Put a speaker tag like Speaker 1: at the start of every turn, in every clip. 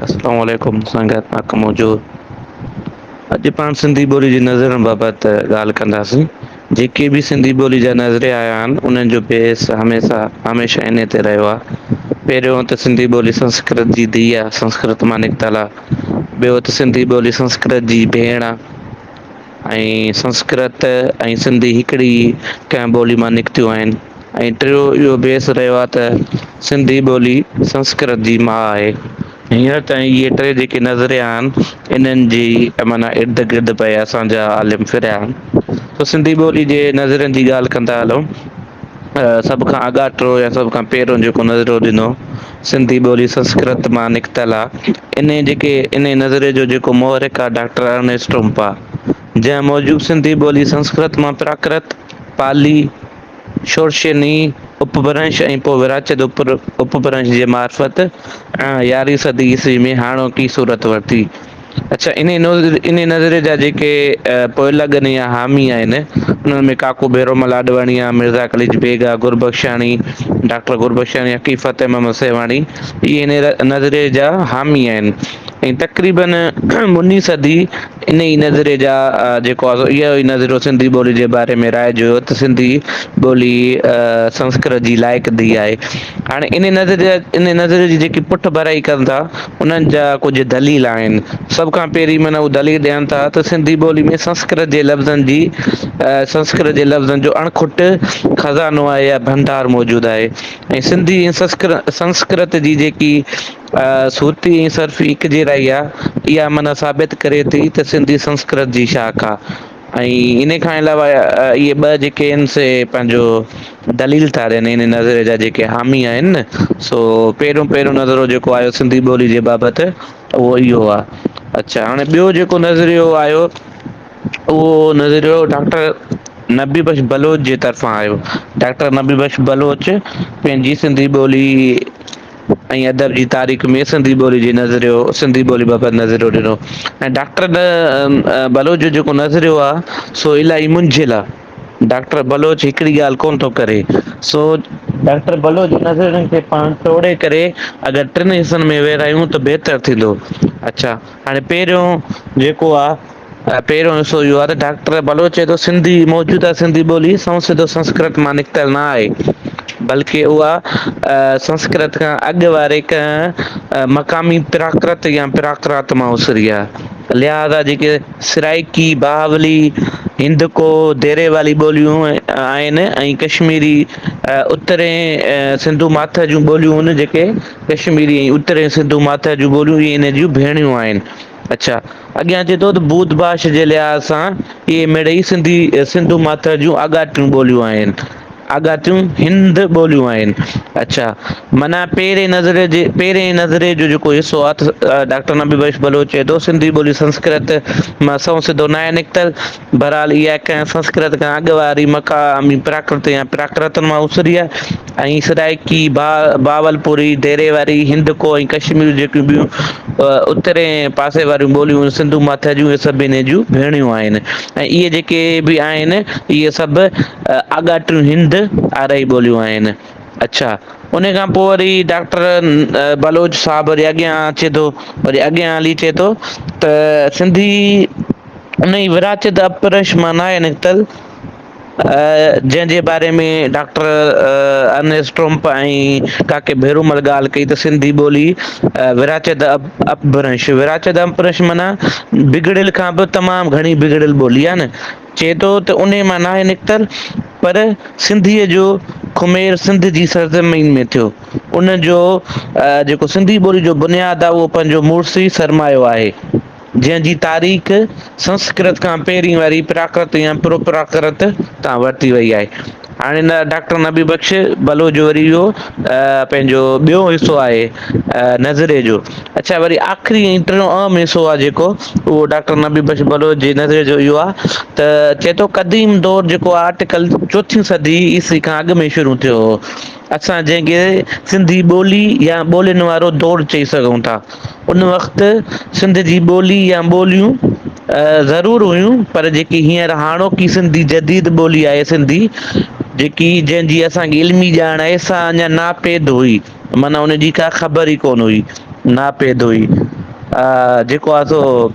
Speaker 1: अस्सलाम वालेकुम संगत पाक मौजूद। अॼु पाण सिंधी ॿोली जी नज़रनि बाबति ॻाल्हि कंदासीं। जेके बि सिंधी ॿोली जा नज़रिया आया आहिनि उन्हनि जो बेस हमेशह इन ते रहियो आहे। पहिरियों त सिंधी ॿोली संस्कृत जी धीउ आहे, संस्कृत मां निकितल आहे। ॿियो त सिंधी ॿोली संस्कृत जी भेण आहे। ऐं संस्कृत ऐं सिंधी हिकिड़ी कंहिं ॿोली मां निकितियूं आहिनि। ऐं टियों इहो बेस रहियो आहे त सिंधी ॿोली संस्कृत जी माउ आहे। हींअर ताईं इहे टे जेके नज़रिया आहिनि इन्हनि जी माना इर्द गिर्द पए असांजा आलिम फिरिया आहिनि। त सिंधी ॿोली जे नज़रनि जी ॻाल्हि कंदा हलूं। सभ खां अॻाटो या सभ खां पहिरियों जेको नज़रियो ॾिनो सिंधी ॿोली संस्कृत मां निकितल आहे। इन नज़रिये जो जेको मोहरिक आहे डॉक्टर अर्नेस्ट टोंपा। जंहिं मौजूदु सिंधी ॿोली संस्कृत मां प्राकृत पाली शोर्षिनी उपभ्रंश ऐं पोइ विरासत उपभ्रंश जे मार्फत यारहीं सदी ईस्वी में हाणोकी सूरत वरिती। अच्छा, इन नज़रिये जा जेके पोइलॻनि या हामी आहिनि उन्हनि में काको भेरोमल आॾवाणी, मिर्ज़ा कलीज बेग, गुरबख्शाणी, डॉक्टर गुरबख्शाणी, हकीफ़त इमाम सेवाणी इहे इन नज़रिये जा हामी आहिनि। ऐं तक़रीबन मुनी सदी इन ई नज़रिये जा जेको आहे इहो ई नज़रियो सिंधी ॿोली जे बारे में राइज हुयो त सिंधी ॿोली संस्कृत जी लाइक़ु धीअ आहे। हाणे इन नज़रिये जी जेकी पुठ भराई कनि था उन्हनि जा कुझु दलील आहिनि। सभ खां पहिरीं माना उहे दलील ॾियनि था त सिंधी ॿोली में संस्कृत जे लफ़्ज़नि जो अणखुट खज़ानो आहे या भंडार मौजूदु आहे। ऐं सिंधी ऐं संस्कृत जी जेकी सूती ऐं सर्फ़ी हिकजेराई आहे इहा माना साबित करे थी त सिंधी संस्कृत जी शाख आहे। ऐं इन खां अलावा इहे ॿ जेके आहिनि से पंहिंजो दलील था ॾियनि इन नज़र जा जेके हामी आहिनि न सो पहिरियों नज़रियो जेको आयो सिंधी ॿोली जे बाबति उहो इहो आहे। अच्छा, हाणे ॿियो जेको नज़रियो आयो उहो नज़रियो डॉक्टर नबी बख़्श बलोच जे तरफ़ां आयो। डॉक्टर नबी बख़्श बलोच पंहिंजी सिंधी ॿोली ऐं अदब जी तारीख़ में सिंधी ॿोली सिंधी ॿोली बाबति नज़रियो ॾिनो। ऐं डॉक्टर बलोच जो जेको नज़रियो आहे सो इलाही मुंझिल आहे। डॉक्टर बलोच हिकिड़ी ॻाल्हि कोन थो करे सो डॉक्टर बलोच नज़रियनि खे पाण टोड़े करे अगरि टिनि हिसनि में विरहायूं त बहितर थींदो। अच्छा, हाणे पहिरियों जेको आहे पहिरियों हिसो इहो आहे त डॉक्टर बलोच चए थो सिंधी मौजूदा सिंधी ॿोली संस्कृत मां निकितल न आहे, बल्कि उहा संस्कृत खां अॻु वारे मक़ामी प्राकृत या प्राकृत मां उसरी आहे। लिहाज़ा जेके सराइकी, बहावली, हिंदको, देरे वाली ॿोलियूं आहिनि ऐं कश्मीरी उत्तरे सिंधु माथ जूं ॿोलियूं आहिनि जेके कश्मीरी ऐं उत्तरे सिंधु माथ जूं ॿोलियूं इहे इन जूं भेणियूं आहिनि। अच्छा, अॻियां अचे थो त बूध भाष जे लिहाज़ सां इहे मिड़ई सिंधु माथ जूं आॻाटियूं ॿोलियूं आहिनि। आॻाटियूं हिंद ॿोलियूं आहिनि। अच्छा, माना पहिरें नज़रे जो जेको हिसो आहे डॉक्टर नबी बख़्श बलोच चए थो सिंधी ॿोली संस्कृत मां सिधो न आहे निकितल, बहरहाल इहा कंहिं संस्कृत खां अॻु वारी मक़ामी प्राकृत या प्राकृतन मां उसरी आहे। ऐं सराइकी, बावलपुरी, देरे वारी, हिंदको ऐं कश्मीर जेकियूं ॿियूं उत्तरे पासे वारियूं ॿोलियूं सिंधु माथ जूं इहे सभु इन जूं भेणियूं आहिनि। ऐं इहे जेके बि आहिनि इहे सभु आॻाटियूं हिंद आरई ॿोलियूं आहिनि। अच्छा, उन खां पोइ वरी डॉक्टर बलोच साहब वरी अॻियां अचे थो, वरी अॻियां हली चए थो त सिंधी उन जी विरासत अपभ्रंश मां न आहे निकितल, जंहिंजे बारे में डॉक्टर अर्नेस्ट टोंपा ऐं काके भेरूमल ॻाल्हि कई त सिंधी ॿोली विरासत अपभ्रंश माना बिगड़ियल खां बि तमामु घणी बिगड़ियल ॿोली आहे न। चए थो त उन मां नाहे निकितल पर सिंधीअ जो ख़ुमेर सिंध जी सरज़मीन में थियो। उनजो जेको सिंधी ॿोली जो बुनियादु आहे उहो पंहिंजो मुड़सी सरमायो आहे, जंहिंजी तारीख़ संस्कृत खां पहिरीं वारी प्राकृत या प्रो प्राकृत तां वरिती वई आहे। हाणे डॉक्टर नबी बख़्श बलोच जो वरी इहो पंहिंजो ॿियो हिसो आहे नज़रिये जो। अच्छा, वरी आख़िरी ऐं टियों अहम हिसो आहे जेको उहो डॉक्टर नबी बख़्श बलोच जे नज़रिये जो इहो आहे त चए थो क़दीम दौर जेको आहे अटिकल चोथीं सदी ईस्वी खां अॻु में शुरू थियो हो। असां जंहिंखे सिंधी ॿोली या ॿोलियुनि वारो दौरु चई सघूं था। उन वक़्तु सिंध जी ॿोली या ॿोलियूं ज़रूरु हुयूं पर जेकी हींअर हाणोकी सिंधी जदीद ॿोली आहे सिंधी जंहिंजी असांखे इल्मी ॼाण आहे सा अञा नापेद हुई, माना हुनजी का ख़बर ई कोन हुई, नापेद हुई। जेको आहे सो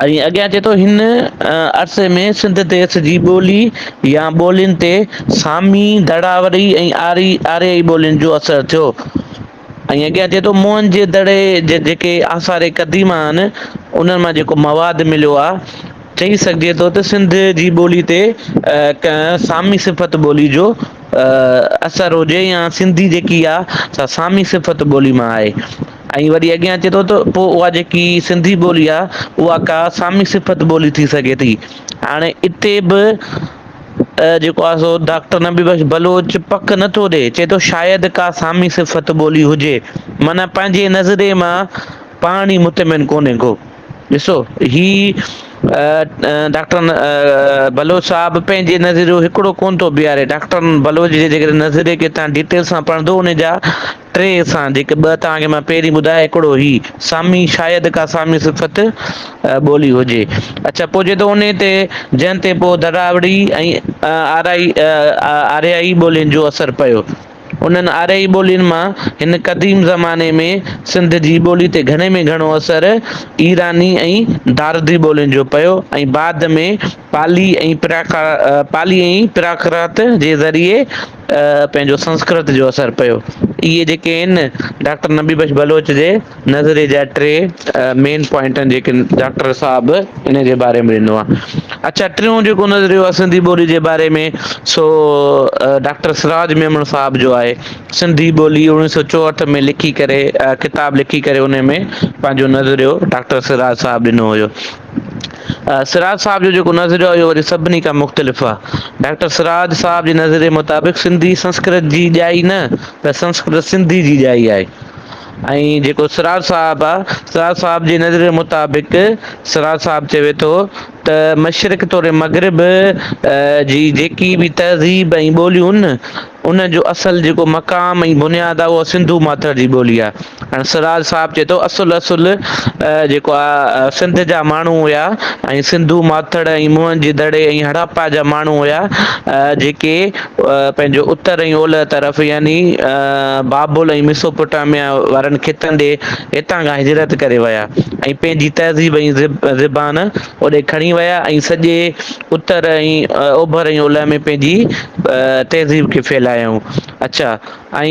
Speaker 1: ऐं अॻियां चए थो हिन अरसे में सिंध देस जी ॿोली या ॿोलियुनि ते सामी दड़ावरी ऐं आरियाई ॿोलियुनि जो असरु थियो। ऐं अॻियां चए थो मुअन जे दड़े जेके आसार क़दीमा आहिनि उन्हनि मां जेको मवादु मिलियो आहे चई सघिजे थो त सिंध जी ॿोली ते सामी सिफ़त ॿोली जो असरु हुजे या सिंधी जेकी आहे सा सामी सिफ़त ॿोली मां आहे। ऐं वरी अॻियां अचे थो त पोइ उहा जेकी सिंधी ॿोली आहे उहा का सामी सिफ़त ॿोली थी सघे थी। हाणे इते बि जेको आहे सो डॉक्टर नबी बख्श बलोच पक नथो ॾिए, चए थो शायदि का सामी सिफ़त ॿोली हुजे, माना पंहिंजे नज़रिये मां पाण ई मुतमिन कोन्हे को। ॾिसो ही डॉक्टर बलोच साहब पंहिंजे नज़रियो हिकिड़ो कोन थो बीहारे। डॉक्टर बलोच जे जेकर नज़रिये खे तव्हां डिटेल सां पढ़ंदो उन जा टे सां जेके ॿ तव्हांखे मां पहिरीं ॿुधाया हिकिड़ो ही सामी शायदि का सामी सिफ़त ॿोली हुजे। अच्छा पोइ चए थो उन ते जंहिं ते पोइ दरावड़ी ऐं आरियाई ॿोलियुनि जो असरु पियो। उन्हनि आरियाई ॿोलियुनि मां हिन क़दीम ज़माने में सिंध जी ॿोली ते घणे में घणो असरु ईरानी ऐं दारदी ॿोलियुनि जो पियो ऐं बाद में पाली ऐं प्राकृत जे ज़रिए पंहिंजो संस्कृत जो असरु पियो। इहे जेके आहिनि डॉक्टर नबी बख्श बलोच जे नज़रिये जा टे मेन पॉइंट आहिनि जेके डॉक्टर साहब इन जे बारे में ॾिनो आहे। अच्छा टियों जेको नज़रियो आहे सिंधी ॿोली जे बारे में सो डॉक्टर सिराज मेमण साहब जो आहे। सिंधी ॿोली 1964 में लिखी करे किताब लिखी करे उन में पंहिंजो नज़रियो डॉक्टर सिराज साहब ॾिनो हुयो। सिराज साहिब जो जेको नज़रियो आहे इहो वरी सभिनी खां मुख़्तलिफ़ आहे। डॉक्टर सिराज साहिब जे नज़रिये मुताबिक़ सिंधी संस्कृत जी ॼाई न त संस्कृत सिंधी जी ॼाई आहे। ऐं जेको सिराज साहिबु आहे सिराज साहिब जे नज़रिये मुताबिक़ सिराज साहिबु चवे थो त मशरिक़ तौर मग़रिब जी जेकी बि तहज़ीब ऐं ॿोलियूं आहिनि न उनजो असुलु जेको मक़ाम ऐं बुनियादु आहे उहा सिंधू माथर जी ॿोली आहे। हाणे सिराज साहिबु चए थो असुलु जेको आहे सिंध जा माण्हू हुया ऐं सिंधू माथड़ ऐं मुअन जे दड़े ऐं हड़प्पा जा माण्हू हुया जेके पंहिंजो उत्तर ऐं ओलह तरफ़ यानी बाबुल ऐं मिसोपोटामिया वारनि खितनि ॾे हितां खां हिजरत करे विया ऐं पंहिंजी तहज़ीब ऐं ज़बान होॾे खणी विया ऐं सॼे उत्तर ऐं ओभर ऐं ओलह में पंहिंजी तहज़ीब खे फैलायूं। अच्छा ऐं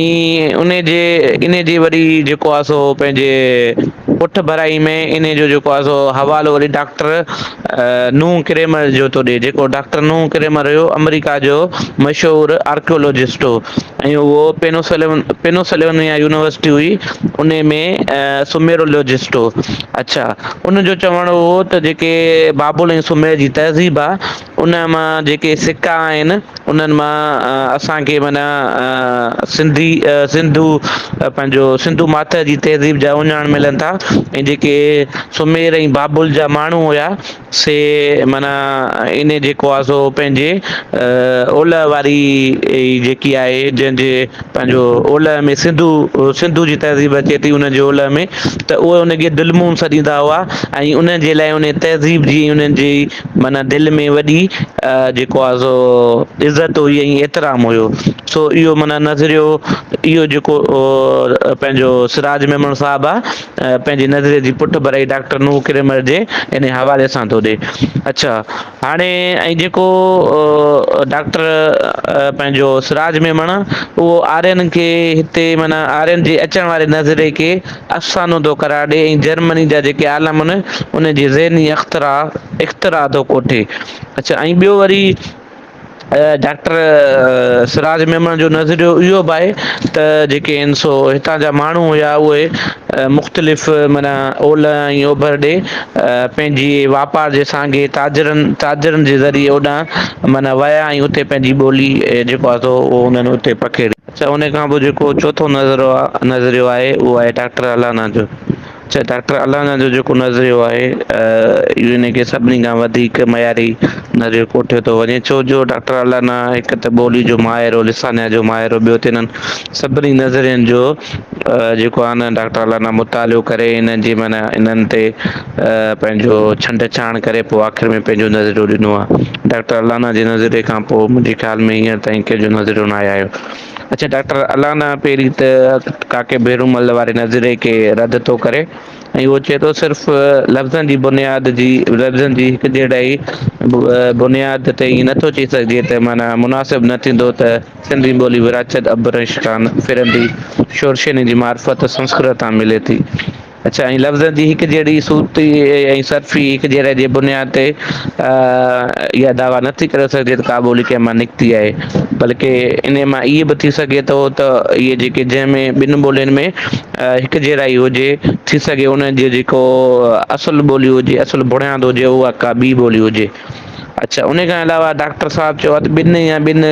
Speaker 1: इन जे वरी जेको आहे सो पंहिंजे पुठ भराई में इन जो जेको आहे सो हवालो वरी डॉक्टर नूह क्रेमर जो थो ॾिए। जेको डॉक्टर नूह क्रेमर हुयो अमेरिका जो मशहूरु आर्कियोलॉजिस्ट हो ऐं उहो पेनोसलेवनिया यूनिवर्सिटी हुई उन में सुमेरोलॉजिस्ट हो। अच्छा उनजो चवणु हो त जेके बाबुल ऐं सुमेर जी तहज़ीब आहे उन मां जेके सिका आहिनि उन्हनि मां असांखे माना सिंधू पंहिंजो सिंधू माथा जी तहज़ीब जा उञाण मिलनि था ऐं जेके सुमेर ऐं बाबुल जा माण्हू हुया से माना इन जेको आहे सो पंहिंजे ओलह वारी जेकी आहे जंहिंजे पंहिंजो ओलह में सिंधू जी तहज़ीब अचे थी उनजे ओलह में त उहे उनखे दिलमूम सॾींदा हुआ ऐं उनजे लाइ उन तहज़ीब जी उन्हनि जी माना दिलि में वॾी जेको आहे सो इज़त हुई ऐं एतिराम हुयो। सो इहो माना नज़रियो इहो जेको पंहिंजो सिराज मेमण साहिबु आहे पंहिंजे नज़रिये जी पुठ भराई डॉक्टर नूह क्रेमर जे इन हवाले सां थो ॾिए। अच्छा हाणे ऐं जेको डॉक्टर पंहिंजो सिराज मेमण उहो आर्यन खे हिते माना आर्यन जे अचण वारे नज़रिये खे अफ़सानो थो करार ॾिए ऐं जर्मनी जा जेके आलम आहिनि उनजी ज़हनी इख़्तिरा थो कोठे। अच्छा ऐं ॿियो वरी डॉक्टर सिराज मेमण जो नज़रियो इहो बि आहे त जेके आहिनि सो हितां जा माण्हू हुया उहे मुख़्तलिफ़ माना ओलह ऐं ओभर ॾे पंहिंजी वापार जे सांघे ताजरनि जे ज़रिए होॾां माना विया ऐं उते पंहिंजी ॿोली जेको आहे सो उहो उन्हनि उते पखेड़। अच्छा उन खां पोइ जेको चोथों नज़रियो आहे उहो आहे डॉक्टर अलाना जो। अच्छा डॉक्टर अलाना जो जेको नज़रियो आहे इहो इन खे सभिनी खां वधीक मयारी नज़रियो कोठियो थो वञे छो जो डॉक्टर अलाना हिकु त ॿोली जो माहिर हो लिसान्या जो माहिर हो ॿियो त हिननि सभिनी नज़रियनि जो जेको आहे न डॉक्टर अलाना मुतालियो करे इन्हनि जी माना इन्हनि ते पंहिंजो छंड छाण करे पोइ आख़िर में पंहिंजो नज़रियो ॾिनो आहे। डॉक्टर अलाना जे नज़रिये खां पोइ मुंहिंजे ख़्याल में हींअर ताईं कंहिंजो नज़रियो न आहे आयो। अच्छा, डॉक्टर अलाना पहिरीं त काके बेरूमल वारे नज़िरे खे रद्द थो करे ऐं उहो चए थो सिर्फ़ु लफ़्ज़नि जी बुनियाद जी लफ़्ज़नि जी हिकु जहिड़ाई बुनियाद ते ईअं नथो चई सघिजे त माना मुनासिबु न थींदो त सिंधी ॿोली विरासत अबरिश कान फिरंदी शोरशनी जी मार्फत संस्कृत तां मिले थी। अच्छा, ऐं लफ़्ज़नि जी हिकु जहिड़ी सूरती ऐं सर्फ़ी हिकु जहिड़े जे बुनियाद ते इहा दावा नथी करे सघिजे त का ॿोली कंहिं मां निकिती आहे, बल्कि इन मां इहे बि थी सघे थो त इहे जेके जंहिंमें ॿिनि ॿोलियुनि में हिकु जहिड़ा ई हुजे थी सघे उन्हनि जो जेको असुलु ॿोली हुजे असुलु बुनियादु हुजे उहा का ॿी ॿोली हुजे। अच्छा, उन खां अलावा डॉक्टर साहिबु चयो आहे त ॿिनि या ॿिनि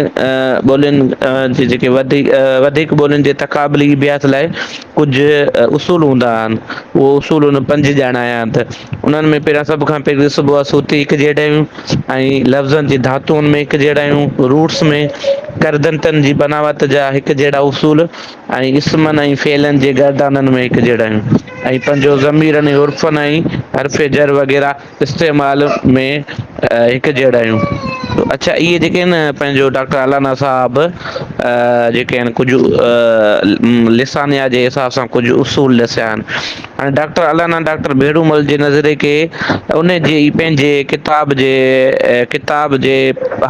Speaker 1: ॿोलियुनि जे जेके वधीक ॿोलियुनि जे तक़ाबली अभ्यास लाइ कुझु उसूल हूंदा आहिनि। उहो उसूल हुन 5 ॼाणाया त उन्हनि में पहिरियां सभ खां पहिरियों सुबुह सूती हिकु जहिड़ियूं ऐं लफ़्ज़नि जी धातुअनि में हिकु जहिड़ायूं रूट्स में करदंतनि जी बनावट जा हिकु जहिड़ा उसूल ऐं इस्मनि ऐं फेलनि जे गर्दाननि में हिकु जहिड़ायूं ऐं पंहिंजो ज़मीरनि ऐं उर्फ़नि ऐं हर्फ़े जर वग़ैरह इस्तेमाल में हिकु जहिड़ायूं। अच्छा, इहे जेके आहिनि पंहिंजो डॉक्टर अलाना साहब जेके आहिनि कुझु लिसानिया जे हिसाब सां कुझु उसूल ॾसिया आहिनि। हाणे डॉक्टर अलाना डॉक्टर भेरूमल जे नज़िरे खे उन जे ई पंहिंजे किताब जे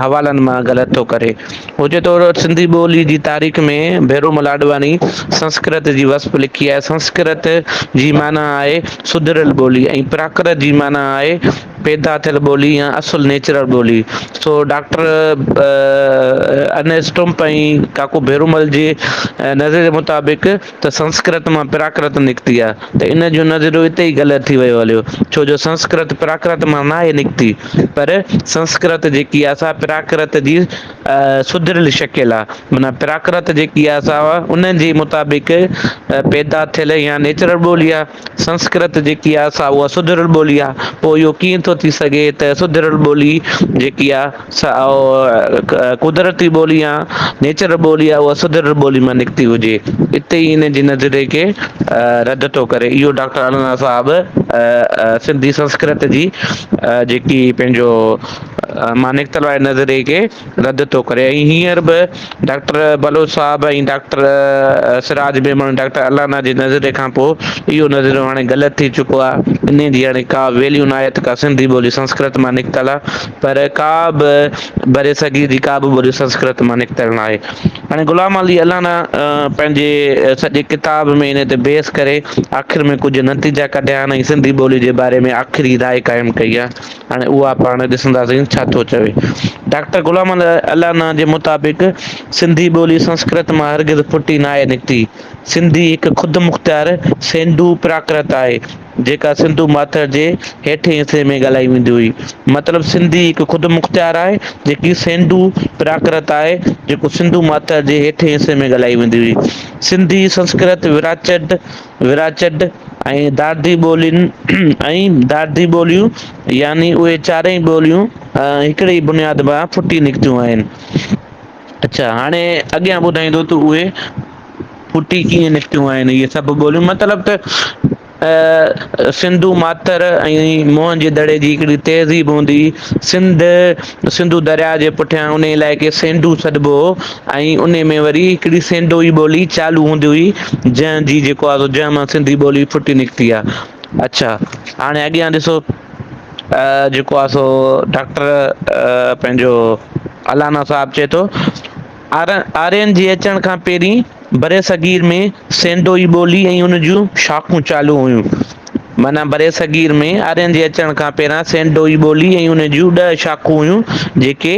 Speaker 1: हवालनि मां ग़लति थो करे। हू चए थो सिंधी ॿोली जी तारीख़ में भेरूमल अडवाणी संस्कृत जी वसफ़ लिखी आहे। संस्कृत जी माना आहे सुधरियल ॿोली ऐं प्राकृत जी माना आहे पैदा थियल ॿोली या असुलु नेचुरल ॿोली। सो डॉक्टर अने स्टुम्प ऐं काको भेरूमल जे नज़र मुताबिक़ त संस्कृत मां प्राकृत निकिती आहे त इन जो नज़रियो हिते ई ग़लति थी वियो हलियो, छो जो संस्कृत प्राकृत मां न आहे निकिती पर संस्कृत जेकी आहे असां प्राकृत जी सुधरियल शिकिल आहे। माना प्राकृत जेकी आहे असां उन जे मुताबिक़ पैदा थियल या नेचुरल ॿोली आहे। संस्कृत जेकी आहे असां उहा सुधरियल ॿोली आहे। पोइ इहो कीअं थो थी सघे त सुधरियल ॿोली जेकी आहे कुदरती ॿोली आहे नेचुरल ॿोली आहे उहा सुधरियल ॿोली मां निकिती हुजे। इते ई इन जे नज़रिये खे रद्द थो करे। इहो डॉक्टर अलाना साहिबु सिंधी संस्कृत जी जेकी पंहिंजो मानिकतल वारे नज़रिये खे रद्द थो करे। ऐं हींअर बि डॉक्टर बलोच साहिब ऐं डॉक्टर सिराज मेमन डॉक्टर अलाना जे नज़रिये खां पोइ इहो नज़रियो हाणे ग़लति थी चुको आहे। इन जी हाणे का वैल्यू न आहे त का सिंधी ॿोली संस्कृत मां निकितल आहे, पर का बि भरे सघे थी का बि ॿोली संस्कृत मां निकितल न आहे। हाणे ग़ुलाम अली अलाना पंहिंजे सॼे किताब में इन ते बहस करे आख़िर में कुझु नतीजा कढिया आहिनि ऐं सिंधी ॿोली जे बारे में आख़िरी राय क़ाइमु कई आहे। हाणे उहा पाण ॾिसंदासीं छा थो चवे। डॉक्टर ग़ुलाम अलाना जे मुताबिक़ सिंधी ॿोली संस्कृत मां हरगिज़ फुटी न आहे निकिती। सिंधी हिकु ख़ुदि मुख़्तियार सेंधू प्राकृत आहे जेका सिंधू माथर जे हेठि हिसे में ॻाल्हाई वेंदी हुई। मतिलबु सिंधी हिकु ख़ुदि मुख़्तियार आहे जेकी सेंधू प्राकृत आहे जेको सिंधू माथर जे हेठि हिसे में ॻाल्हाई वेंदी हुई। सिंधी संस्कृत विराचत ऐं दादी ॿोलियूं यानी उहे चारई ॿोलियूं हिकिड़े ई बुनियाद मां फुटी निकितियूं आहिनि। अच्छा, हाणे अॻियां ॿुधाईंदो त उहे फुटी कीअं निकितियूं आहिनि इहे सभु ॿोलियूं। मतिलबु त सिंधू मातर ऐं मुंहं जे दड़े जी हिकिड़ी तहज़ीब हूंदी सिंधू दरिया जे पुठियां उन इलाइक़े सेंधू सॾिबो हो ऐं उन में वरी हिकिड़ी सेंधोई ॿोली चालू हूंदी हुई जंहिंजी जेको आहे जंहिं मां सिंधी ॿोली फुटी निकिती आहे। अच्छा, हाणे अॻियां ॾिसो जेको आहे सो डॉक्टर पंहिंजो अलाना साहिबु चए थो आर्यन जे अचण खां पहिरीं बरे सगीर में सेंधोई ॿोली ऐं उन जूं शाख़ूं चालू हुयूं। माना बरे सगीर में आर्यन जे अचण खां पहिरियां सेंधोई ॿोली ऐं उन जूं 10 शाख़ूं हुयूं जेके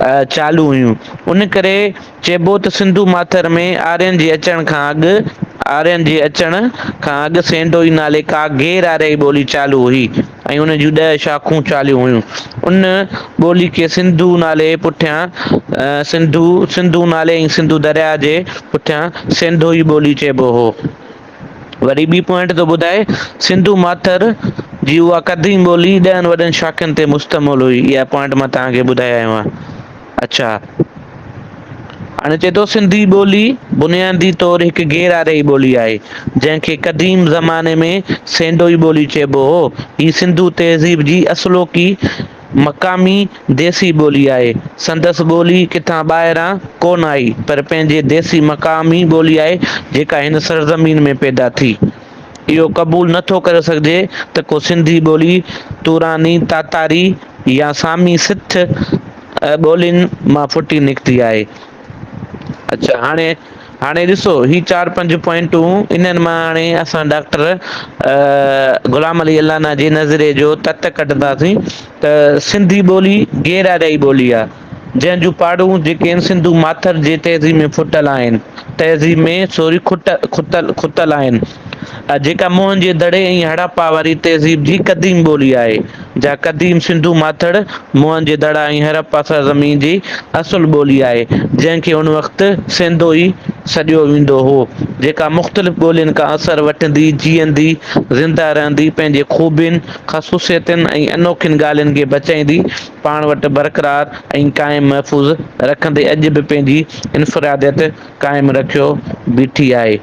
Speaker 1: चालू हुयूं। उन करे चइबो त सिंधू माथर में आर्यन जे अचण खां अॻु सेंधोई नाले का गैर आर्याई ॿोली चालू हुई ऐं उन जूं 10 शाख़ूं चालू हुयूं। उन ॿोली खे सिंधू नाले पुठियां सिंधू नाले ऐं सिंधू दरिया जे पुठियां सेंधोई ॿोली चइबो हो। वरी ॿी पॉइंट थो ॿुधाए सिंधू माथर जी उहा क़दीम ॿोली 10 वॾनि शाखनि ते मुश्तमिल हुई। इहा पॉइंट मां तव्हांखे ॿुधायो आहे। अच्छा, हाणे चए थो सिंधी ॿोली बुनियादी तौरु हिकु गैर आर्याई ॿोली आहे जंहिंखे क़दीम ज़माने में सेंधोई ॿोली चइबो हो। ही सिंधू तहज़ीब जी असलोकी मक़ामी देसी ॿोली आहे। संदसि ॿोली किथां ॿाहिरां कोन आई, पर पंहिंजे देसी मक़ामी ॿोली आहे जेका हिन सरज़मीन में पैदा थी। इहो क़बूल नथो करे सघिजे त को सिंधी ॿोली तुरानी, तातारी या सामी सिथ ॿोलियुनि मां फुटी निकिती आहे। अच्छा, हाणे ॾिसो ही 4-5 पॉइंटूं, इन्हनि मां हाणे असां डॉक्टर ग़ुलाम अली अल्लाना जे नज़रिए जो तत कढंदासीं त सिंधी ॿोली गैर ॿोली आहे, जंहिंजूं पाड़ूं जेके आहिनि सिंधू माथर जे तहज़ीब में फुटल आहिनि, तहज़ीब में सॉरी खुटल आहिनि। जेका मुंहं जे दड़े ऐं हड़प्पा वारी तहज़ीब जी क़दीम ॿोली आहे। जा क़दीम सिंधू माथड़ मुंहं जे दड़ा ऐं हड़प्पा सरज़मीन जी असुलु ॿोली आहे, जंहिंखे उन वक़्तु सेंधोई सॾियो वेंदो हो, जेका मुख़्तलिफ़ ॿोलियुनि खां असरु वठंदी, जीअंदी, ज़िंदा रहंदी, पंहिंजे ख़ूबियुनि, ख़ासूसियतुनि ऐं अनोखियुनि ॻाल्हियुनि खे बचाईंदी, पाण वटि बरक़रार ऐं क़ाइमु महफ़ूज़ रखंदे अॼु बि पंहिंजी इन्फ़िरादियत क़ाइमु रखियो बीठी आहे।